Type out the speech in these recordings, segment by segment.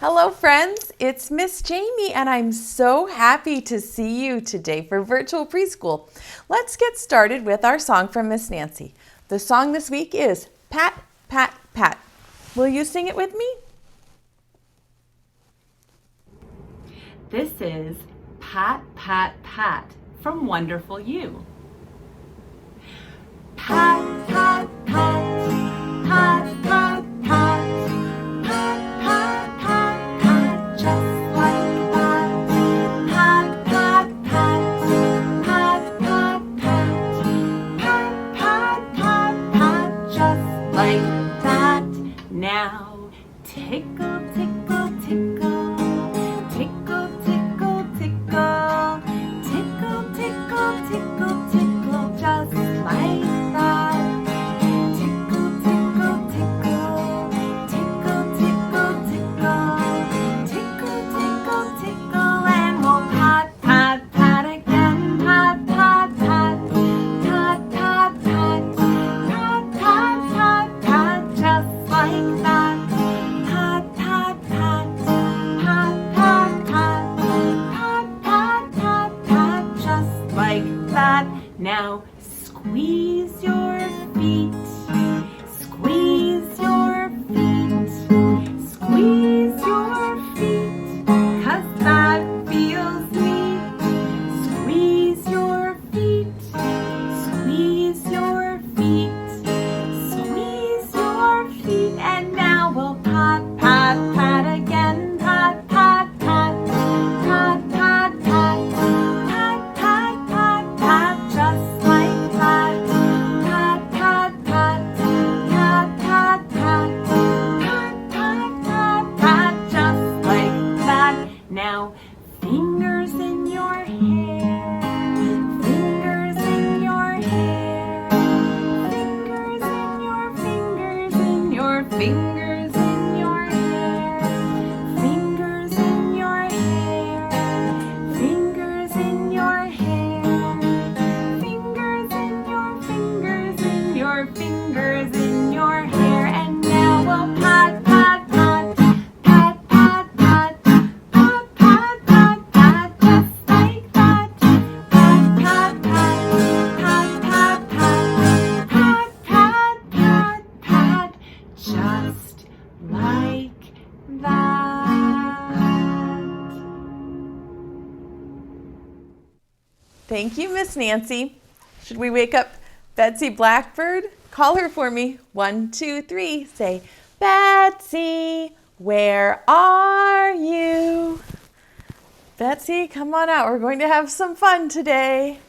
Hello friends, it's Miss Jamie and I'm so happy to see you today for Virtual Preschool. Let's get started with our song from Miss Nancy. The song this week is Pat, Pat, Pat. Will you sing it with me? This is Pat, Pat, Pat from Wonderful You. Pat, pat, pat, pat, pat, pat, pat, pat, pat, pat, just like that. Pat, pat, pat, pat, pat, pat, pat, pat, pat, pat, just like that. Now tickle, tickle, tickle, tickle, tickle, tickle, tickle, tickle, tickle, tickle, just like that. Tickle, tickle, tickle, tickle, tickle, tickle, tickle, tickle, tickle, and we'll pat, pat, pat again. Pat, pat, pat, pat, pat, pat, pat, pat, pat, pat, just like that. Pat, pat, pat, pat, pat, pat, pat, pat, pat, just like that. Now squeeze your feet, squeeze your feet, squeeze your feet, 'cause that feels neat. Squeeze your feet, squeeze your feet, squeeze your feet, and now we'll pat, pat, pat again. Pat, pat, pat, pat, pat, pat, pat, pat, pat, pat, just like that. Pat, pat, pat, pat, pat, pat, pat, pat, pat, pat, just like that. Now fingers in your hair, fingers in your hair, fingers in your fingers in your fingers in your hair, fingers in your hair, fingers in your hair, fingers in your fingers in your fingers in your hair, and now we'll pat, pat, pat, pat, pat, pat, pat, pat, pat, pat, just like that. Pat, pat, pat, pat, pat, pat, pat, pat, pat, pat, just like that. Thank you, Miss Nancy. Should we wake up Betsy Blackbird? Call her for me. 1, 2, 3. Say, Betsy, where are you? Betsy, come on out. We're going to have some fun today.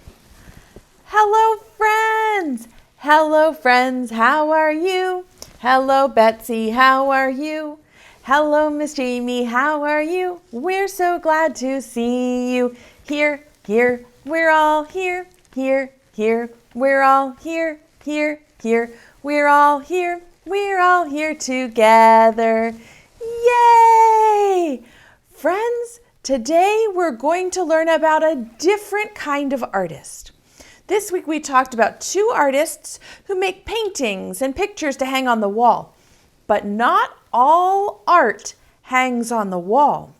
Hello, friends. Hello, friends. How are you? Hello, Betsy. How are you? Hello, Miss Jamie. How are you? We're so glad to see you. Here, here. We're all here. Here, here. We're all here. Here, here. We're all here. We're all here together. Yay! Friends, today we're going to learn about a different kind of artist. This week we talked about 2 artists who make paintings and pictures to hang on the wall. But not all art hangs on the wall.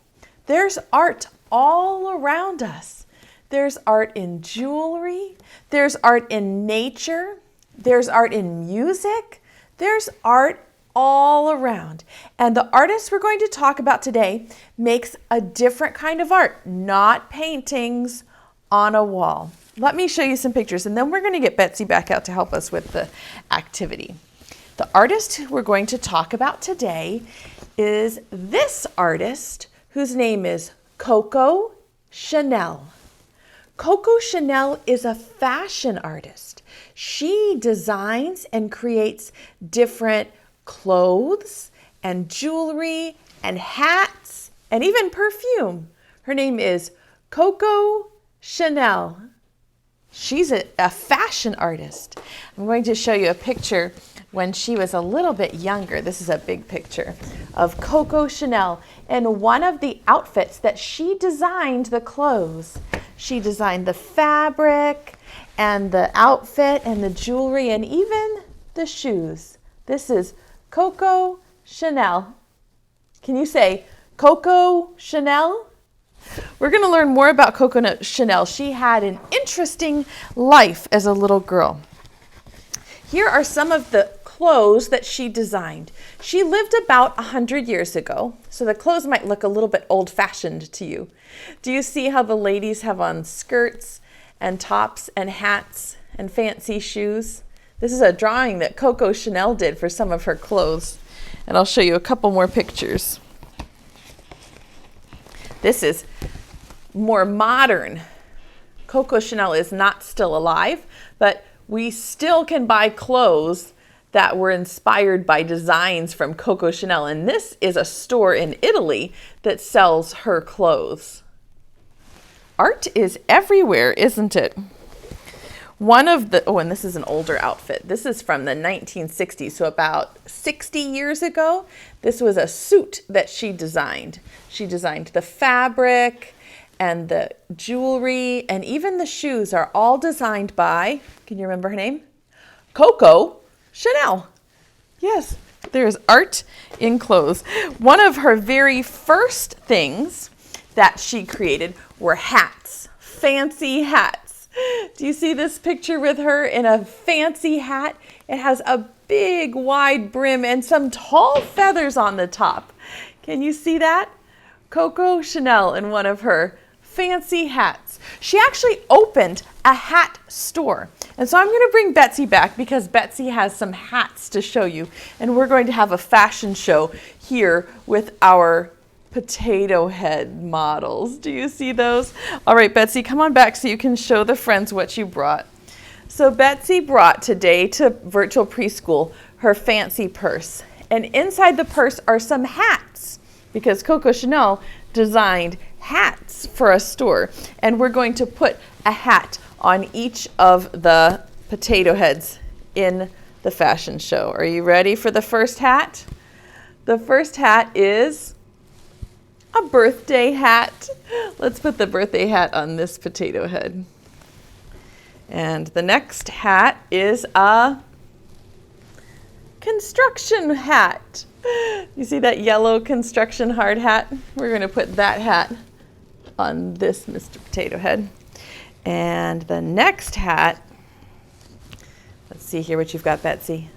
There's art all around us. There's art in jewelry. There's art in nature. There's art in music. There's art all around. And the artist we're going to talk about today makes a different kind of art, not paintings on a wall. Let me show you some pictures and then we're going to get Betsy back out to help us with the activity. The artist we're going to talk about today is this artist whose name is Coco Chanel. Coco Chanel is a fashion artist. She designs and creates different clothes and jewelry and hats and even perfume. Her name is Coco Chanel. She's a fashion artist. I'm going to show you a picture when she was a little bit younger. This is a big picture of Coco Chanel in one of the outfits that she designed the clothes. She designed the fabric and the outfit and the jewelry and even the shoes. This is Coco Chanel. Can you say Coco Chanel. We're going to learn more about Coco Chanel. She had an interesting life as a little girl. Here are some of the clothes that she designed. She lived about 100 years ago, so the clothes might look a little bit old-fashioned to you. Do you see how the ladies have on skirts and tops and hats and fancy shoes? This is a drawing that Coco Chanel did for some of her clothes, and I'll show you a couple more pictures. This is more modern. Coco Chanel is not still alive, but we still can buy clothes that were inspired by designs from Coco Chanel. And this is a store in Italy that sells her clothes. Art is everywhere, isn't it? And this is an older outfit. This is from the 1960s, so about 60 years ago. This was a suit that she designed. She designed the fabric and the jewelry, and even the shoes are all designed by, can you remember her name? Coco Chanel. Yes, there's art in clothes. One of her very first things that she created were hats, fancy hats. Do you see this picture with her in a fancy hat? It has a big wide brim and some tall feathers on the top. Can you see that? Coco Chanel in one of her fancy hats. She actually opened a hat store. And so I'm going to bring Betsy back because Betsy has some hats to show you. And we're going to have a fashion show here with our potato head models. Do you see those? All right, Betsy, come on back so you can show the friends what you brought. So Betsy brought today to Virtual Preschool her fancy purse. And inside the purse are some hats because Coco Chanel designed hats for a store. And we're going to put a hat on each of the potato heads in the fashion show. Are you ready for the first hat? The first hat is a birthday hat. Let's put the birthday hat on this potato head. And the next hat is a construction hat. You see that yellow construction hard hat? We're going to put that hat on this Mr. Potato Head. And the next hat, let's see here what you've got, Betsy.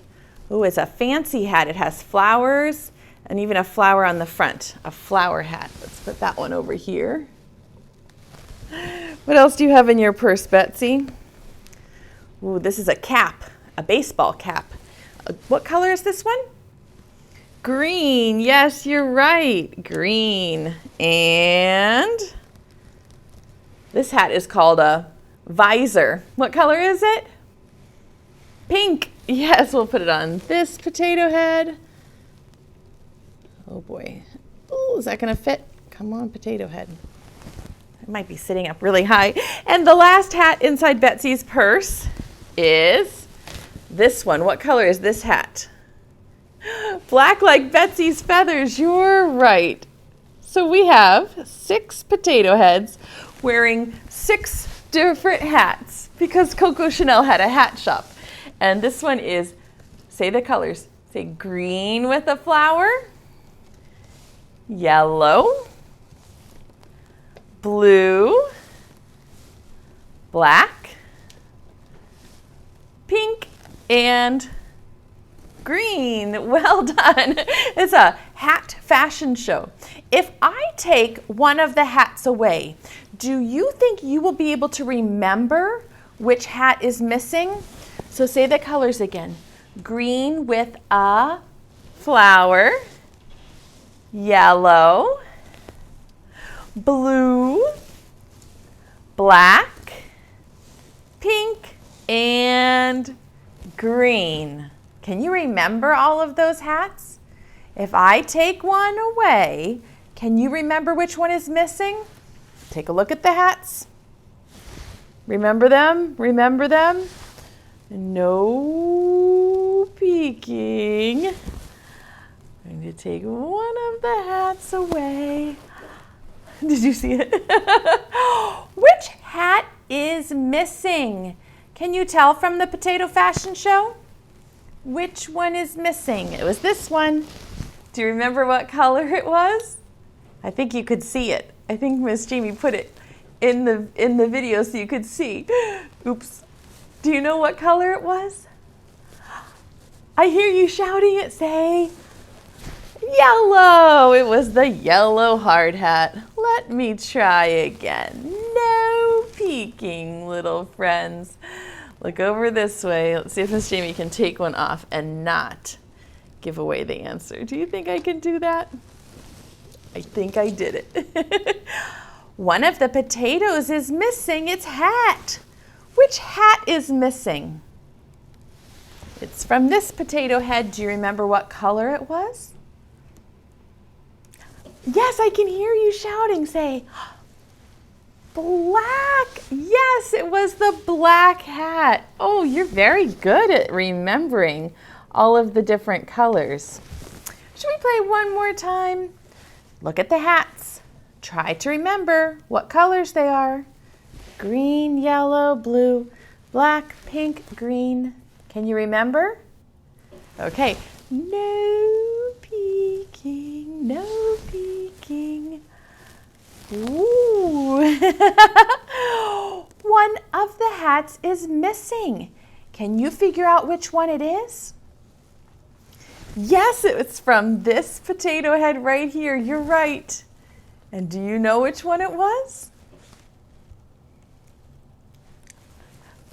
Oh, it's a fancy hat. It has flowers and even a flower on the front, a flower hat. Let's put that one over here. What else do you have in your purse, Betsy? Ooh, this is a cap, a baseball cap. What color is this one? Green. Yes, you're right. Green. And this hat is called a visor. What color is it? Pink. Yes, we'll put it on this potato head. Oh boy. Oh, is that going to fit? Come on, potato head. It might be sitting up really high. And the last hat inside Betsy's purse is this one. What color is this hat? Black like Betsy's feathers. You're right. So we have 6 potato heads wearing 6 different hats because Coco Chanel had a hat shop. And this one is, say the colors. Say green with a flower, yellow, blue, black, pink, and green. Well done. It's a hat fashion show. If I take one of the hats away, do you think you will be able to remember which hat is missing? So say the colors again. Green with a flower, yellow, blue, black, pink, and green. Can you remember all of those hats? If I take one away, can you remember which one is missing? Take a look at the hats. Remember them? Remember them? No peeking. I'm going to take one of the hats away. Did you see it? Which hat is missing? Can you tell from the potato fashion show? Which one is missing? It was this one. Do you remember what color it was? I think you could see it. I think Miss Jamie put it in the video so you could see. Oops. Do you know what color it was? I hear you shouting it. Say yellow. It was the yellow hard hat. Let me try again. No peeking, little friends. Look over this way. Let's see if Miss Jamie can take one off and not give away the answer. Do you think I can do that? I think I did it. One of the potatoes is missing its hat. Which hat is missing? It's from this potato head. Do you remember what color it was? Yes, I can hear you shouting. Say, black. Yes, it was the black hat. Oh, you're very good at remembering all of the different colors. Should we play one more time? Look at the hats. Try to remember what colors they are. Green, yellow, blue, black, pink, green. Can you remember? Okay. No peeking, no peeking. Ooh. One of the hats is missing. Can you figure out which one it is? Yes, it's from this potato head right here. You're right. And do you know which one it was?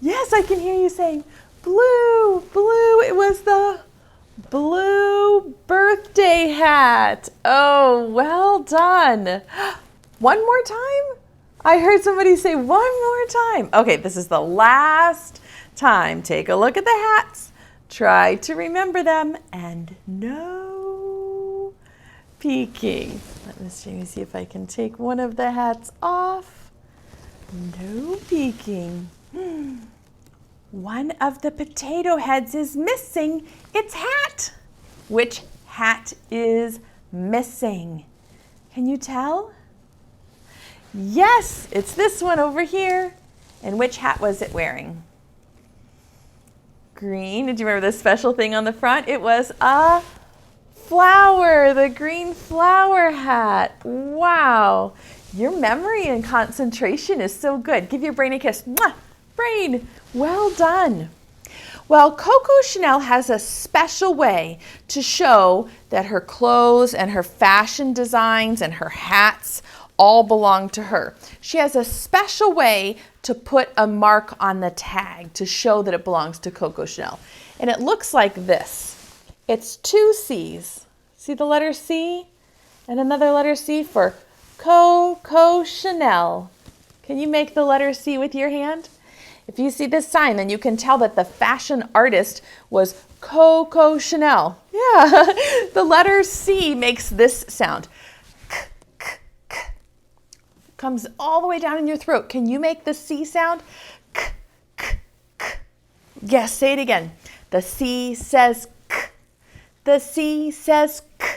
Yes, I can hear you saying blue, blue. It was the blue birthday hat. Oh, well done. One more time? I heard somebody say one more time. Okay, this is the last time. Take a look at the hats. Try to remember them, and no peeking. Let Miss Jamie see if I can take one of the hats off. No peeking. One of the potato heads is missing its hat. Which hat is missing? Can you tell? Yes, it's this one over here. And which hat was it wearing? Green. Did you remember the special thing on the front? It was a flower, the green flower hat. Wow. Your memory and concentration is so good. Give your brain a kiss. Mwah! Brain, well done. Well, Coco Chanel has a special way to show that her clothes and her fashion designs and her hats all belong to her. She has a special way to put a mark on the tag to show that it belongs to Coco Chanel. And it looks like this. It's two C's. See the letter C? And another letter C for Coco Chanel. Can you make the letter C with your hand? If you see this sign, then you can tell that the fashion artist was Coco Chanel. Yeah, the letter C makes this sound. Comes all the way down in your throat. Can you make the C sound? K, k, k. Yes, say it again. The C says k. The C says k.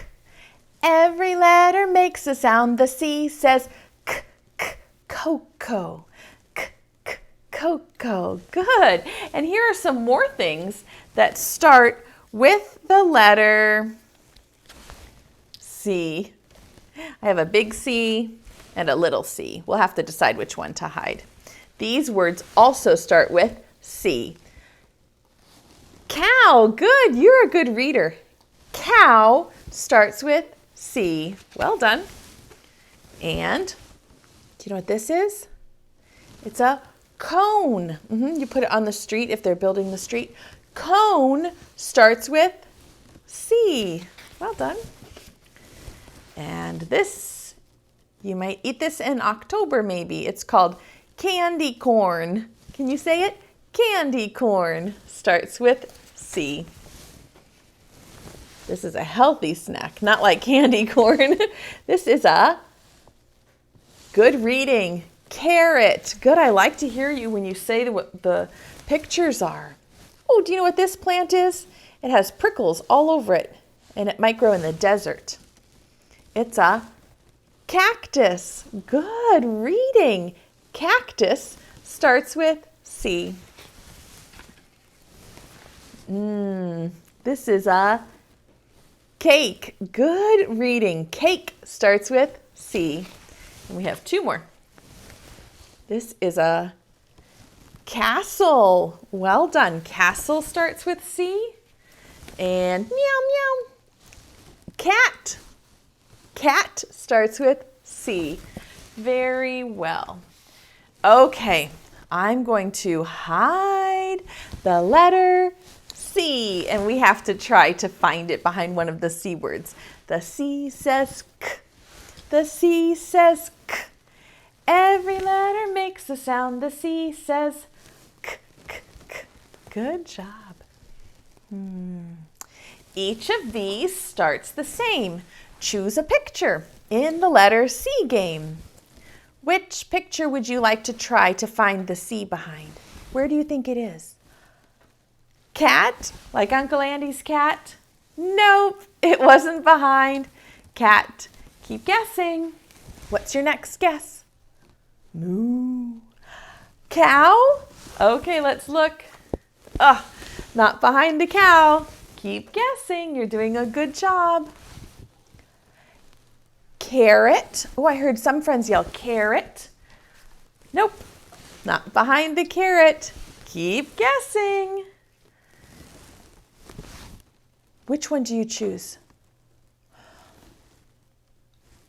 Every letter makes a sound. The C says k, k, Coco. K, k, Coco. Good. And here are some more things that start with the letter C. I have a big C and a little c. We'll have to decide which one to hide. These words also start with C. Cow, good, you're a good reader. Cow starts with C. Well done. And do you know what this is? It's a cone. You put it on the street if they're building the street. Cone starts with C. Well done. And this, you might eat this in October maybe. It's called candy corn. Can you say it? Candy corn starts with C. This is a healthy snack, not like candy corn. This is a good reading. Carrot. Good, I like to hear you when you say what the pictures are. Oh, do you know what this plant is? It has prickles all over it, and it might grow in the desert. It's a cactus. Good reading. Cactus starts with C. This is a cake. Good reading. Cake starts with C. And we have two more. This is a castle. Well done. Castle starts with C. And meow, meow. Cat. Cat starts with C. Very well. Okay, I'm going to hide the letter C, and we have to try to find it behind one of the C words. The C says K. The C says K. Every letter makes a sound. The C says K, K, K. Good job. Each of these starts the same. Choose a picture in the letter C game. Which picture would you like to try to find the C behind? Where do you think it is? Cat, like Uncle Andy's cat? Nope, it wasn't behind. Cat. Keep guessing. What's your next guess? Moo. Cow? Okay, let's look. Not behind the cow. Keep guessing. You're doing a good job. Carrot. Oh, I heard some friends yell carrot. Nope, not behind the carrot. Keep guessing. Which one do you choose?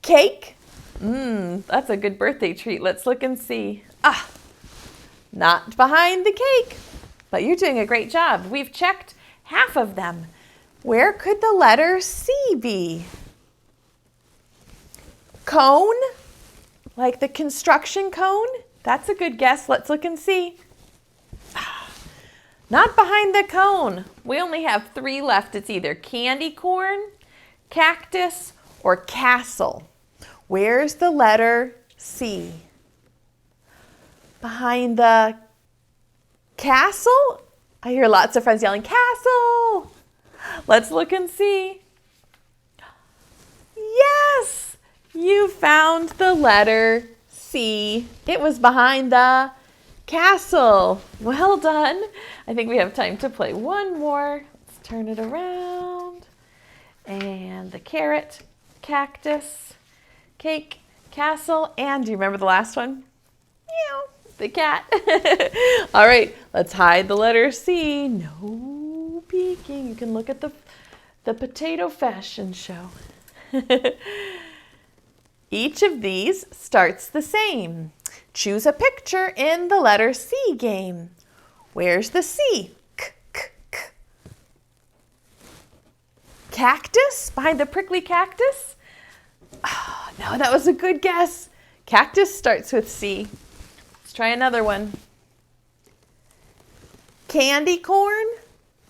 Cake? That's a good birthday treat. Let's look and see. Not behind the cake, but you're doing a great job. We've checked half of them. Where could the letter C be? Cone, like the construction cone? That's a good guess. Let's look and see. Not behind the cone. We only have 3 left. It's either candy corn, cactus, or castle. Where's the letter C? Behind the castle? I hear lots of friends yelling, castle! Let's look and see. Yes! You found the letter C. It was behind the castle. Well done. I think we have time to play one more. Let's turn it around. And the carrot, cactus, cake, castle, and do you remember the last one? Meow, the cat. All right, let's hide the letter C. No peeking. You can look at the potato fashion show. Each of these starts the same. Choose a picture in the letter C game. Where's the C? K, k, k. Cactus? Behind the prickly cactus? Oh, no, that was a good guess. Cactus starts with C. Let's try another one. Candy corn?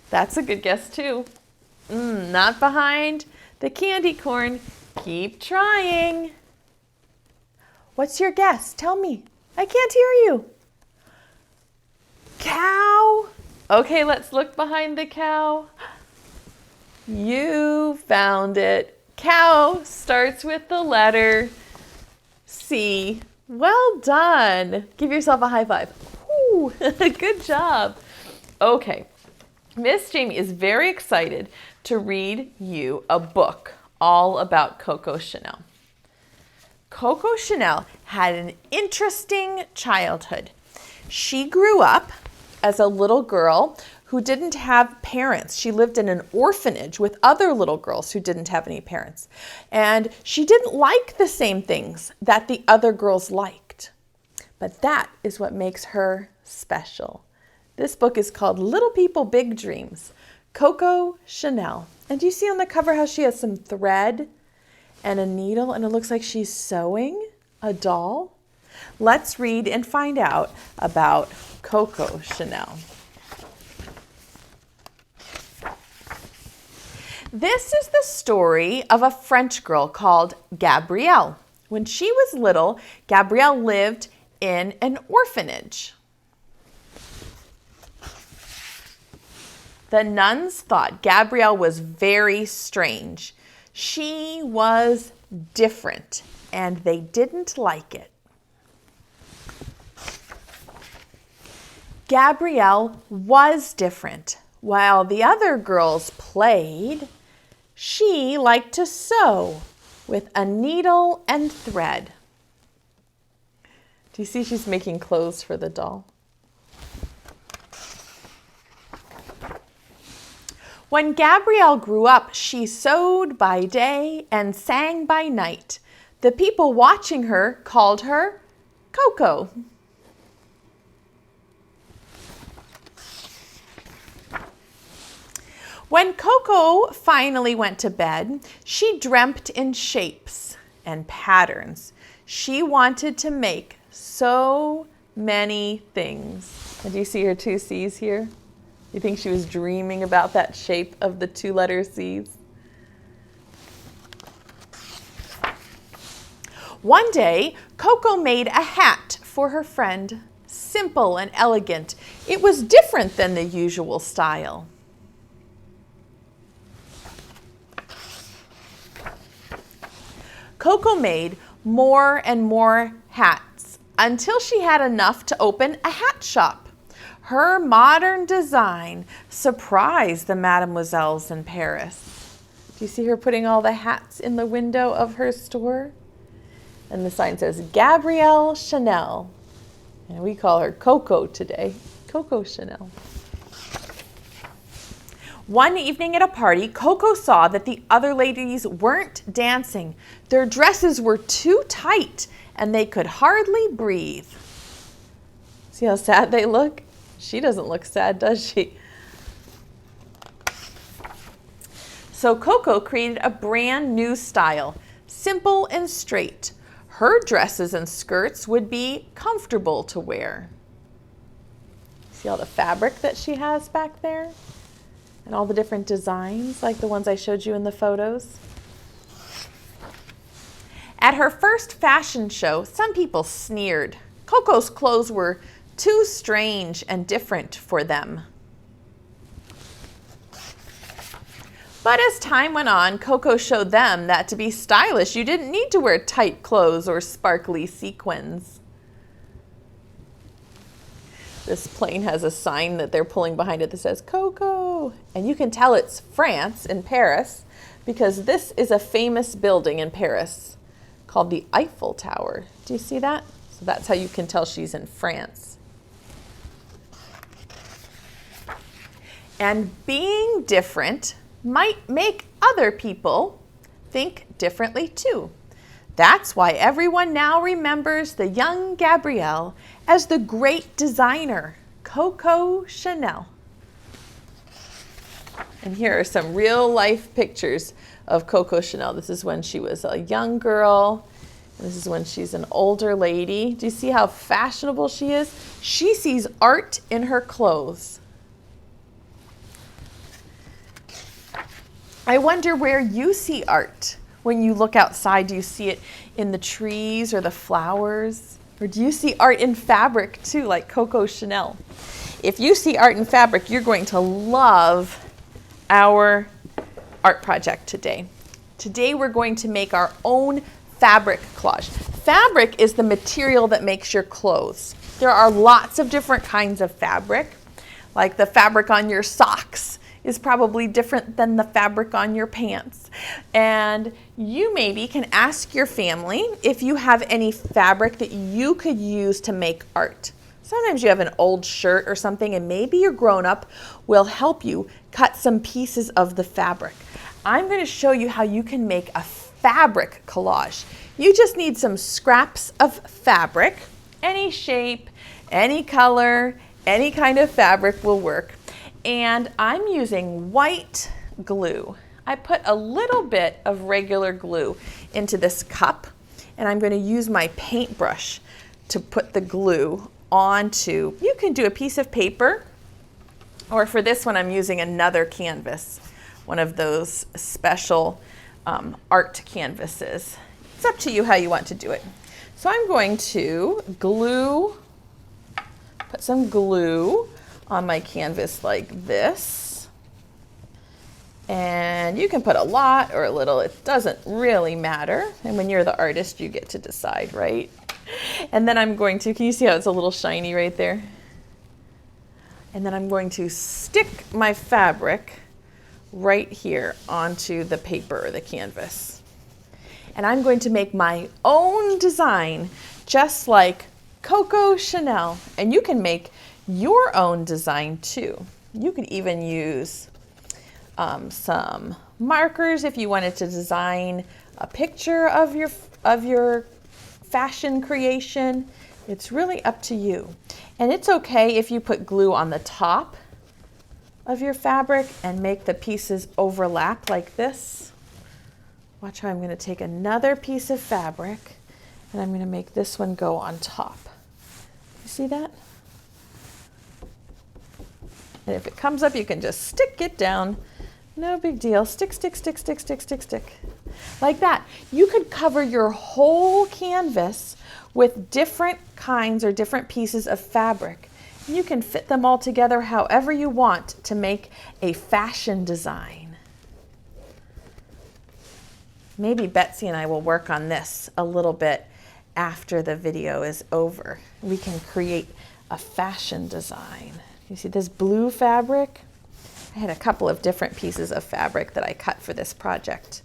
That's a good guess too. Not behind the candy corn. Keep trying. What's your guess? Tell me. I can't hear you. Cow. Okay, let's look behind the cow. You found it. Cow starts with the letter C. Well done. Give yourself a high five. Woo, good job. Okay, Miss Jamie is very excited to read you a book all about Coco Chanel. Coco Chanel had an interesting childhood. She grew up as a little girl who didn't have parents. She lived in an orphanage with other little girls who didn't have any parents. And she didn't like the same things that the other girls liked. But that is what makes her special. This book is called Little People, Big Dreams, Coco Chanel. And do you see on the cover how she has some thread and a needle, and it looks like she's sewing a doll? Let's read and find out about Coco Chanel. This is the story of a French girl called Gabrielle. When she was little, Gabrielle lived in an orphanage. The nuns thought Gabrielle was very strange. She was different, and they didn't like it. Gabrielle was different. While the other girls played, she liked to sew. with a needle and thread. Do you see she's making clothes for the doll? When Gabrielle grew up, she sewed by day and sang by night. The people watching her called her Coco. When Coco finally went to bed, she dreamt in shapes and patterns. She wanted to make so many things. And do you see her two C's here? You think she was dreaming about that shape of the two letter C's? One day, Coco made a hat for her friend. Simple and elegant. It was different than the usual style. Coco made more and more hats until she had enough to open a hat shop. Her modern design surprised the mademoiselles in Paris. Do you see her putting all the hats in the window of her store? And the sign says, Gabrielle Chanel. And we call her Coco today, Coco Chanel. One evening at a party, Coco saw that the other ladies weren't dancing. Their dresses were too tight and they could hardly breathe. See how sad they look? She doesn't look sad, does she? So Coco created a brand new style, simple and straight. Her dresses and skirts would be comfortable to wear. See all the fabric that she has back there? And all the different designs, like the ones I showed you in the photos. At her first fashion show, some people sneered. Coco's clothes were too strange and different for them. But as time went on, Coco showed them that to be stylish, you didn't need to wear tight clothes or sparkly sequins. This plane has a sign that they're pulling behind it that says Coco. And you can tell it's France in Paris because this is a famous building in Paris called the Eiffel Tower. Do you see that? So that's how you can tell she's in France. And being different might make other people think differently too. That's why everyone now remembers the young Gabrielle as the great designer, Coco Chanel. And here are some real life pictures of Coco Chanel. This is when she was a young girl. And this is when she's an older lady. Do you see how fashionable she is? She sees art in her clothes. I wonder where you see art. When you look outside, do you see it in the trees or the flowers? Or do you see art in fabric too, like Coco Chanel? If you see art in fabric, you're going to love our art project today. Today we're going to make our own fabric collage. Fabric is the material that makes your clothes. There are lots of different kinds of fabric, like the fabric on your socks is probably different than the fabric on your pants. And you maybe can ask your family if you have any fabric that you could use to make art. Sometimes you have an old shirt or something and maybe your grown-up will help you cut some pieces of the fabric. I'm going to show you how you can make a fabric collage. You just need some scraps of fabric, any shape, any color, any kind of fabric will work. And I'm using white glue. I put a little bit of regular glue into this cup, and I'm going to use my paintbrush to put the glue onto. You can do a piece of paper, or for this one I'm using another canvas, one of those special art canvases. It's up to you how you want to do it. So I'm going to put some glue on my canvas like this. And you can put a lot or a little, it doesn't really matter. And when you're the artist, you get to decide, right? And then I'm going to, can you see how it's a little shiny right there? And then I'm going to stick my fabric right here onto the paper or the canvas. and I'm going to make my own design just like Coco Chanel. And you can make your own design too. You can even use some markers if you wanted to design a picture of your fashion creation. It's really up to you. And it's okay if you put glue on the top of your fabric and make the pieces overlap like this. Watch how I'm going to take another piece of fabric and I'm going to make this one go on top. You see that? And if it comes up, you can just stick it down. No big deal. Stick, stick, stick, stick, stick, stick, stick. Like that. You could cover your whole canvas with different kinds or different pieces of fabric. You can fit them all together however you want to make a fashion design. Maybe Betsy and I will work on this a little bit after the video is over. We can create a fashion design. You see this blue fabric? I had a couple of different pieces of fabric that I cut for this project,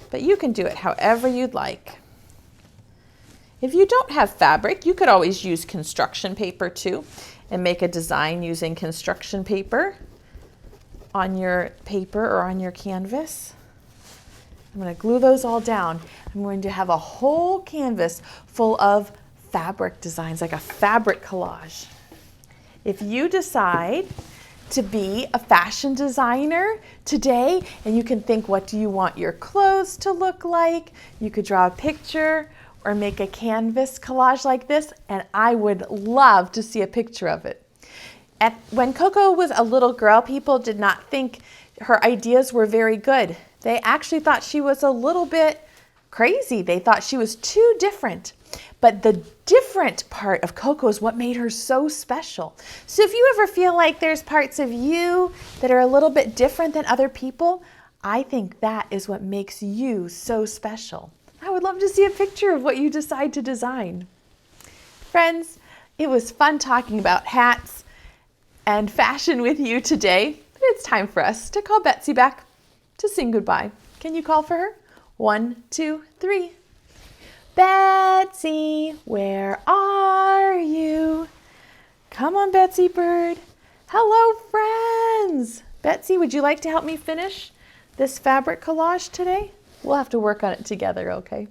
but you can do it however you'd like. If you don't have fabric, you could always use construction paper too and make a design using construction paper on your paper or on your canvas. I'm going to glue those all down. I'm going to have a whole canvas full of fabric designs, like a fabric collage. If you decide to be a fashion designer today and you can think, what do you want your clothes to look like? You could draw a picture or make a canvas collage like this, and I would love to see a picture of it. When Coco was a little girl, people did not think her ideas were very good. They actually thought she was a little bit crazy. They thought she was too different. But the different part of Coco is what made her so special. So if you ever feel like there's parts of you that are a little bit different than other people, I think that is what makes you so special. I would love to see a picture of what you decide to design. Friends, it was fun talking about hats and fashion with you today, but it's time for us to call Betsy back to sing goodbye. Can you call for her? 1, 2, 3. Betsy, where are you? Come on, Betsy bird. Hello, friends. Betsy, would you like to help me finish this fabric collage today? We'll have to work on it together, okay?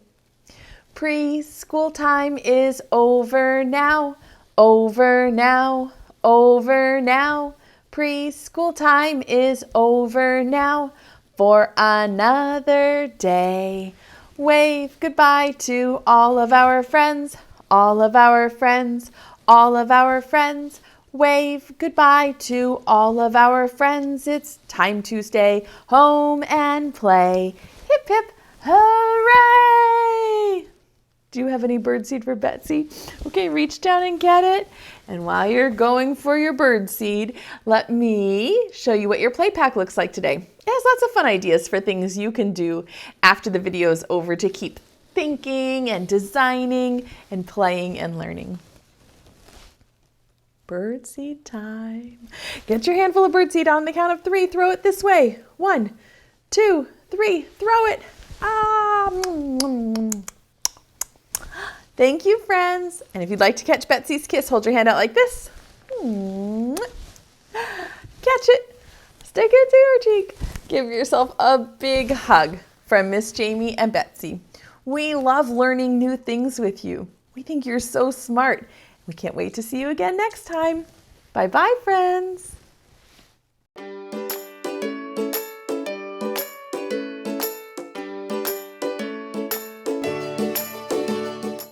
Preschool time is over now, over now, over now. Preschool time is over now for another day. Wave goodbye to all of our friends, all of our friends, all of our friends. Wave goodbye to all of our friends. It's time to stay home and play. Hip, hip, hooray! Do you have any birdseed for Betsy? Okay, reach down and get it. And while you're going for your birdseed, let me show you what your play pack looks like today. It has lots of fun ideas for things you can do after the video is over to keep thinking and designing and playing and learning. Birdseed time. Get your handful of birdseed on the count of 3. Throw it this way. 1, 2, 3. Throw it. Thank you, friends. And if you'd like to catch Betsy's kiss, hold your hand out like this. Catch it. Stick it to your cheek. Give yourself a big hug from Miss Jamie and Betsy. We love learning new things with you. We think you're so smart. We can't wait to see you again next time. Bye-bye, friends.